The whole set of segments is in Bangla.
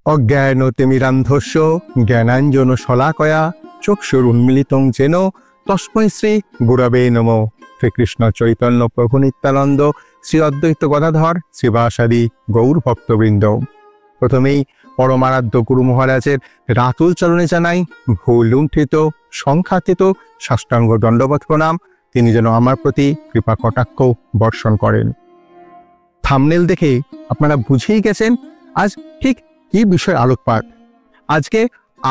অজ্ঞানতিমিরান্ধস্য জ্ঞানাঞ্জন শলাকয়া চক্ষুরুন্মিলিতং যেন তস্मै শ্রী গুরবে নমঃ। শ্রীকৃষ্ণ চৈতন্য প্রভু নিত্যানন্দ, শ্রী অদ্বৈত গদাধর, শ্রীবাসাদি গৌর ভক্তবৃন্দ। প্রথমেই পরমারাধ্য গুরু মহারাজের রাতুল চরণে জানাই ভুল লুণ্ঠিত সংখ্যাতীত সাষ্টাঙ্গ দণ্ডবৎ প্রণাম। তিনি যেন আমার প্রতি কৃপা কটাক্ষ বর্ষণ করেন। থাম্বনেল দেখে আপনারা বুঝেই গেছেন আজ ঠিক কি বিষয় আলোকপাত। আজকে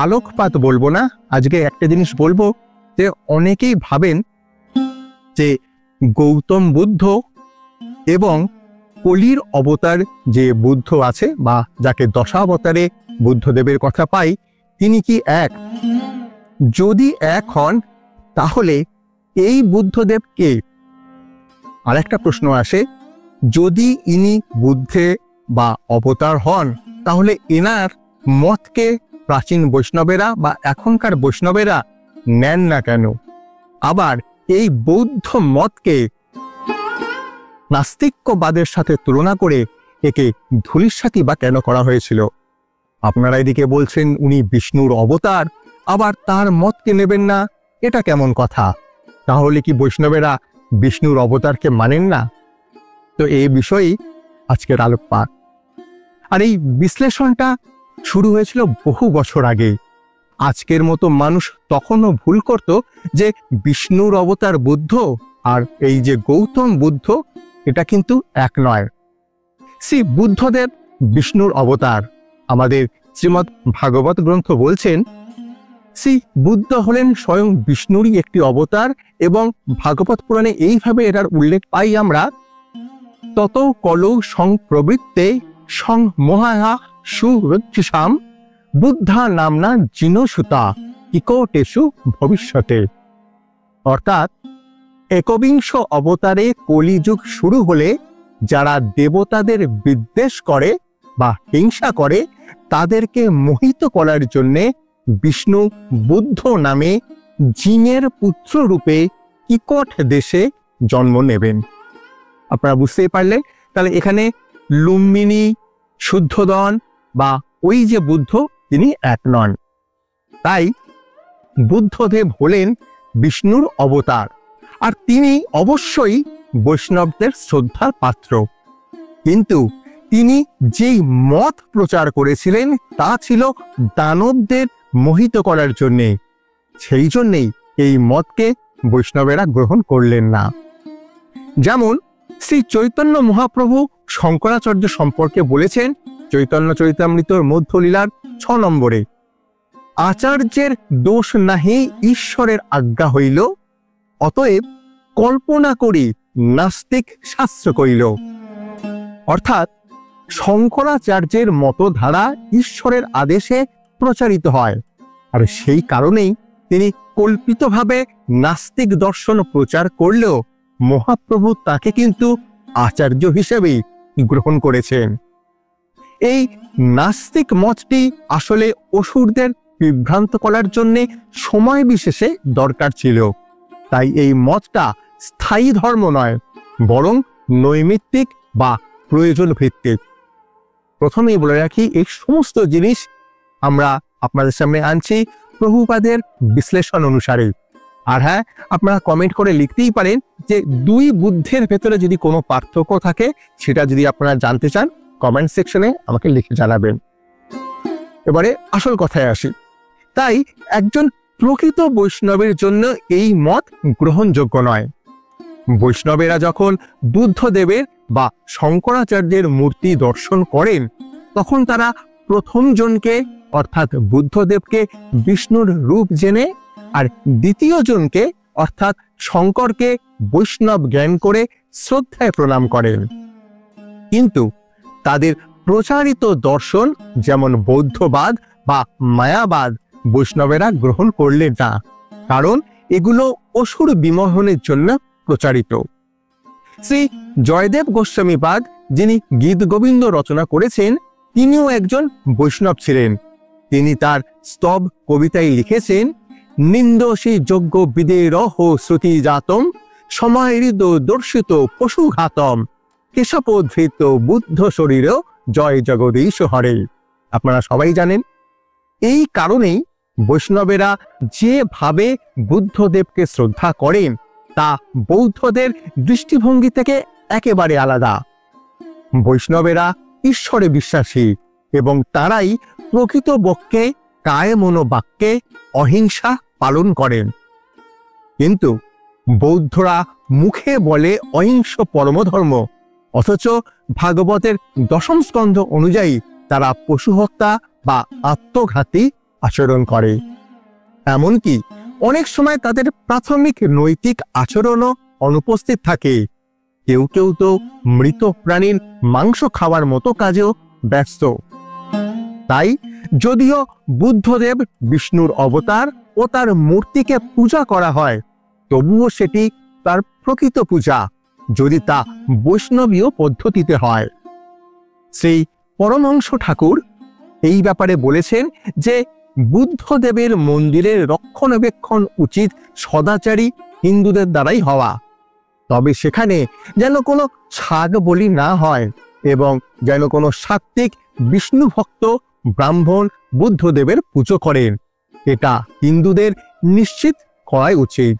আলোকপাত বলবো না, আজকে একটা জিনিস বলবো যে অনেকেই ভাবেন যে গৌতম বুদ্ধ এবং কলির অবতার যে বুদ্ধ আছে বা যাকে দশাবতারে বুদ্ধদেবের কথা পাই, তিনি কি এক? যদি এক হন তাহলে এই বুদ্ধদেব কে? আর একটা প্রশ্ন আসে, যদি ইনি বুদ্ধে বা অবতার হন তাহলে এনার মতকে প্রাচীন বৈষ্ণবেরা বা এখনকার বৈষ্ণবেরা নেন না কেন? আবার এই বৌদ্ধ মতকে নাস্তিক্যবাদের সাথে তুলনা করে একে ধূলিসাৎই বা কেন করা হয়েছিল? আপনারা এদিকে বলছেন উনি বিষ্ণুর অবতার, আবার তার মতকে নেবেন না, এটা কেমন কথা? তাহলে কি বৈষ্ণবেরা বিষ্ণুর অবতারকে মানেন না? তো এই বিষয়েই আজকের আলোকপাত। আর এই বিশ্লেষণটা শুরু হয়েছিল বহু বছর আগে। আজকের মতো মানুষ তখনও ভুল করত যে বিষ্ণুর অবতার বুদ্ধ আর এই যে গৌতম বুদ্ধ এটা কিন্তু এক নয়। শ্রী বুদ্ধদেব বিষ্ণুর অবতার। আমাদের শ্রীমদ্ ভাগবত গ্রন্থ বলছেন শ্রী বুদ্ধ হলেন স্বয়ং বিষ্ণুরই একটি অবতার, এবং ভাগবত পুরাণে এইভাবে এটার উল্লেখ পাই আমরা, তত কলৌ সংপ্রবৃত্তে সংমোহা সুরুচ্ছিসাম বুদ্ধা নামনা জিনসুতা ইকোটেষু ভবিষ্যতে। অর্থাৎ একবিংশ অবতারে কলিযুগ শুরু হলে যারা দেবতাদের বিদ্বেষ করে বা হিংসা করে তাদেরকে মোহিত করার জন্যে বিষ্ণু বুদ্ধ নামে জিনের পুত্র রূপে ইকট দেশে জন্ম নেবেন। আপনারা বুঝতেই পারলেন, তাহলে এখানে লুম্বিনী শুদ্ধোদন বা ওই যে বুদ্ধ তিনি এক নন। তাই বুদ্ধদেব হলেন বিষ্ণুর অবতার, আর তিনি অবশ্যই বৈষ্ণবদের শ্রদ্ধার পাত্র। কিন্তু তিনি যেই মত প্রচার করেছিলেন তা ছিল দানবদের মোহিত করার জন্যে। সেই জন্যেই এই মতকে বৈষ্ণবেরা গ্রহণ করলেন না। যেমন শ্রী চৈতন্য মহাপ্রভু শঙ্করাচার্য সম্পর্কে বলেছেন চৈতন্য চরিতামৃতর মধ্যলীলার 6 নম্বরে, আচার্যের দোষ নাহি ঈশ্বরের আজ্ঞা হইল, অতএব কল্পনা করি নাস্তিক শাস্ত্র কইল। অর্থাৎ শঙ্করাচার্যের মতধারা ঈশ্বরের আদেশে প্রচারিত হয়, আর সেই কারণেই তিনি কল্পিতভাবে নাস্তিক দর্শন প্রচার করলেও মহাপ্রভু তাকে কিন্তু আচার্য হিসেবেই গ্রহণ করেছেন। এই নাস্তিক মতটি আসলে অসুরদের বিভ্রান্ত করার জন্য সময় বিশেষে দরকার ছিল। তাই এই মতটা স্থায়ী ধর্ম নয়, বরং নৈমিত্তিক বা প্রয়োজন ভিত্তিক। প্রথমেই বলে রাখি, এই সমস্ত জিনিস আমরা আপনাদের সামনে আনছি প্রভুপাদের বিশ্লেষণ অনুসারে। আর হ্যাঁ, আপনারা কমেন্ট করে লিখতেই পারেন যে দুই বুদ্ধের ভেতরে যদি কোনো পার্থক্য থাকে সেটা যদি আপনারা জানতে চান কমেন্ট সেকশনে আমাকে লিখে জানাবেন। এবারে আসল কথায় আসি। তাই একজন প্রকৃত বৈষ্ণবের জন্য এই মত গ্রহণযোগ্য নয়। বৈষ্ণবেরা যখন বুদ্ধদেবের বা শঙ্করাচার্যের মূর্তি দর্শন করেন তখন তারা প্রথম জনকে অর্থাৎ বুদ্ধদেবকে বিষ্ণুর রূপ জেনে আর দ্বিতীয় জনকে অর্থাৎ শঙ্করকে বৈষ্ণব জ্ঞান করে শ্রদ্ধায় প্রণাম করেন। কিন্তু তাদের প্রচারিত দর্শন যেমন বৌদ্ধবাদ বা মায়াবাদ বৈষ্ণবেরা গ্রহণ করলেন না, কারণ এগুলো অসুর বিমোহনের জন্য প্রচারিত। শ্রী জয়দেব গোস্বামীপাদ, যিনি গীত গোবিন্দ রচনা করেছেন, তিনিও একজন বৈষ্ণব ছিলেন। তিনি তার স্তব কবিতায় লিখেছেন, নিন্দসী যজ্ঞ বিদেরহ শ্রুতি জাতম সমাহৃত দর্শিত পশুঘাতম কেশপোদ্ধৃত বুদ্ধ শরীর জয় জগদীশ হরে। আপনারা সবাই জানেন। এই কারণেই বৈষ্ণবেরা যেভাবে বুদ্ধদেবকে শ্রদ্ধা করেন তা বৌদ্ধদের দৃষ্টিভঙ্গি থেকে একেবারে আলাদা। বৈষ্ণবেরা ঈশ্বরে বিশ্বাসী এবং তারাই প্রকৃতপক্ষে কায় মনোবাক্যে অহিংসা পালন করেন। কিন্তু বৌদ্ধরা মুখে বলে অহিংস পরমধর্ম, অথচ ভাগবতের দশম স্কন্ধ অনুযায়ী তারা পশু হত্যা বা আত্মঘাতী আচরণ করে। এমনকি অনেক সময় তাদের প্রাথমিক নৈতিক আচরণও অনুপস্থিত থাকে। কেউ কেউ তো মৃত প্রাণীর মাংস খাওয়ার মতো কাজেও ব্যস্ত। তাই যদিও বুদ্ধদেব বিষ্ণুর অবতার ও তার মূর্তিকে পূজা করা হয়, তবুও সেটি তার প্রকৃত পূজা যদি তা বৈষ্ণবীয় পদ্ধতিতে হয়। শ্রী পরমহংস ঠাকুর এই ব্যাপারে বলেছেন যে বুদ্ধদেবের মন্দিরের রক্ষণাবেক্ষণ উচিত সদাচারী হিন্দুদের দ্বারাই হওয়া, তবে সেখানে যেন কোনো ছাগ বলি না হয় এবং যেন কোনো সাত্ত্বিক বিষ্ণু ভক্ত ব্রাহ্মণ বুদ্ধদেবের পুজো করেন, এটা হিন্দুদের নিশ্চিত করাই উচিত।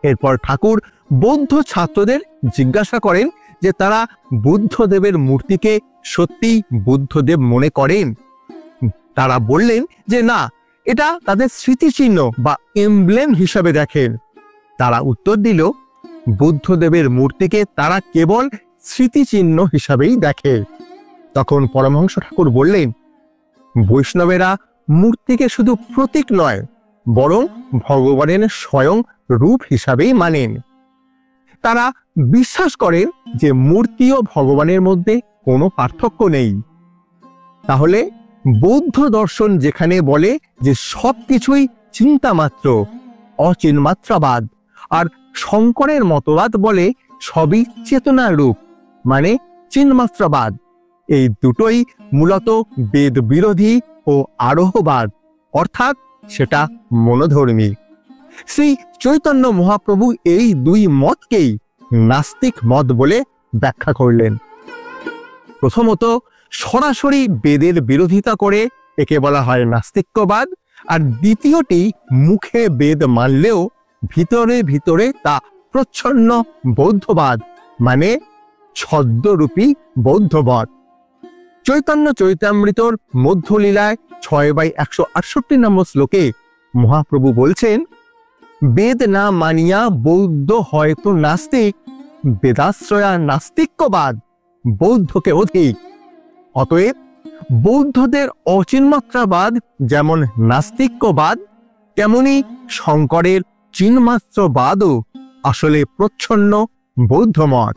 এরপর ঠাকুর বৌদ্ধ ছাত্রদের জিজ্ঞাসা করেন যে তারা বুদ্ধদেবের মূর্তিকে সত্যি বুদ্ধদেব মনে করেন। তারা বললেন যে না, এটা তাদের স্মৃতিচিহ্ন বা এমব্লেম হিসাবে দেখেন। তারা উত্তর দিল, বুদ্ধদেবের মূর্তিকে তারা কেবল স্মৃতিচিহ্ন হিসাবেই দেখে। তখন পরমহংস ঠাকুর বললেন, বৈষ্ণবেরা মূর্তিকে শুধু প্রতীক নয়, বরং ভগবানের স্বয়ং রূপ হিসাবেই মানেন। তারা বিশ্বাস করেন যে মূর্তি ও ভগবানের মধ্যে কোনো পার্থক্য নেই। তাহলে বৌদ্ধ দর্শন যেখানে বলে যে সবকিছুই চিন্তা মাত্র, অচিন্মাত্রাবাদ, আর শঙ্করের মতবাদ বলে সবই চেতনার রূপ, মানে চিন্মাত্রাবাদ, এই দুটোই মূলত বেদ বিরোধী ও আরোহবাদ, অর্থাৎ সেটা মনোধর্মী। শ্রী চৈতন্য মহাপ্রভু এই দুই মতকেই নাস্তিক মত বলে ব্যাখ্যা করলেন। প্রথমত, সরাসরি বেদের বিরোধিতা করে একে বলা হয় নাস্তিক্যবাদ, আর দ্বিতীয়টি মুখে বেদ মানলেও ভিতরে ভিতরে তা প্রচ্ছন্ন বৌদ্ধবাদ, মানে ছদ্মরূপী বৌদ্ধবাদ। চৈতন্য চৈতামৃতর মধ্যলীলায় 6/168 নম্বর শ্লোকে মহাপ্রভু বলছেন, বেদ না মানিয়া বৌদ্ধ হয়তো নাস্তিক, বেদাশ্রয়া নাস্তিক্যবাদ বৌদ্ধকে অধিক। অতএব বৌদ্ধদের অচিন্মাত্রাবাদ যেমন নাস্তিক্যবাদ, তেমনি শঙ্করের চিন্মাত্রবাদও আসলে প্রচ্ছন্ন বৌদ্ধমত।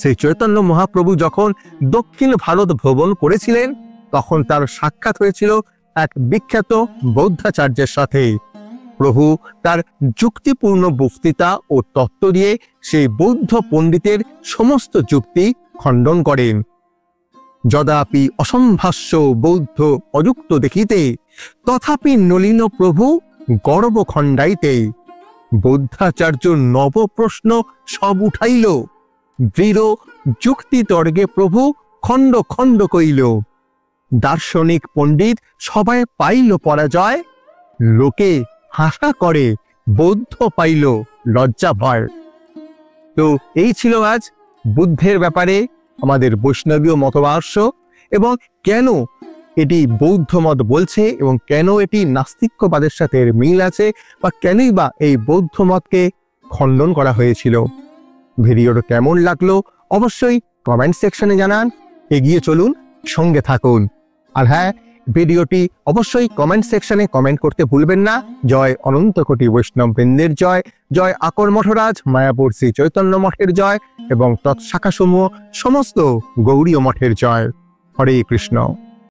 সেই চৈতন্য মহাপ্রভু যখন দক্ষিণ ভারত ভ্রমণ করেছিলেন, তখন তার সাক্ষাৎ হয়েছিল এক বিখ্যাত বৌদ্ধাচার্যের সাথে। প্রভু তার যুক্তিপূর্ণ বক্তৃতা ও তত্ত্ব দিয়ে সেই বৌদ্ধ পণ্ডিতের সমস্ত যুক্তি খণ্ডন করেন। যদাপি অসম্ভাষ্য বৌদ্ধ অযুক্ত দেখিতে, তথাপি নলিন প্রভু গর্ব খণ্ডাইতে। বৌদ্ধাচার্য নব প্রশ্ন সব উঠাইল, দৃঢ় যুক্তি তর্গে প্রভু খণ্ড খণ্ড কইল। দার্শনিক পণ্ডিত সবাই পাইল পরাজয়, লোকে হাসা করে বৌদ্ধ পাইল লজ্জা ভয়। তো এই ছিল আজ বুদ্ধের ব্যাপারে আমাদের বৈষ্ণবীয় মতবাদর্শ, এবং কেন এটি বৌদ্ধ মত বলছে এবং কেন এটি নাস্তিক্যবাদের সাথে মিল আছে, বা কেনই বা এই বৌদ্ধ মতকে খণ্ডন করা হয়েছিল। ভিডিওটা কেমন লাগলো অবশ্যই কমেন্ট সেকশনে জানান। এগিয়ে চলুন, সঙ্গে থাকুন। আর হ্যাঁ, ভিডিওটি অবশ্যই কমেন্ট সেকশনে কমেন্ট করতে ভুলবেন না। জয় অনন্ত কোটি বৈষ্ণব বৃন্দের জয়, জয় আকর মঠরাজ মায়াপুর শ্রী চৈতন্য মঠের জয়, এবং তৎশাখাসমূহ সমস্ত গৌড়ীয় মঠের জয়। হরে কৃষ্ণ।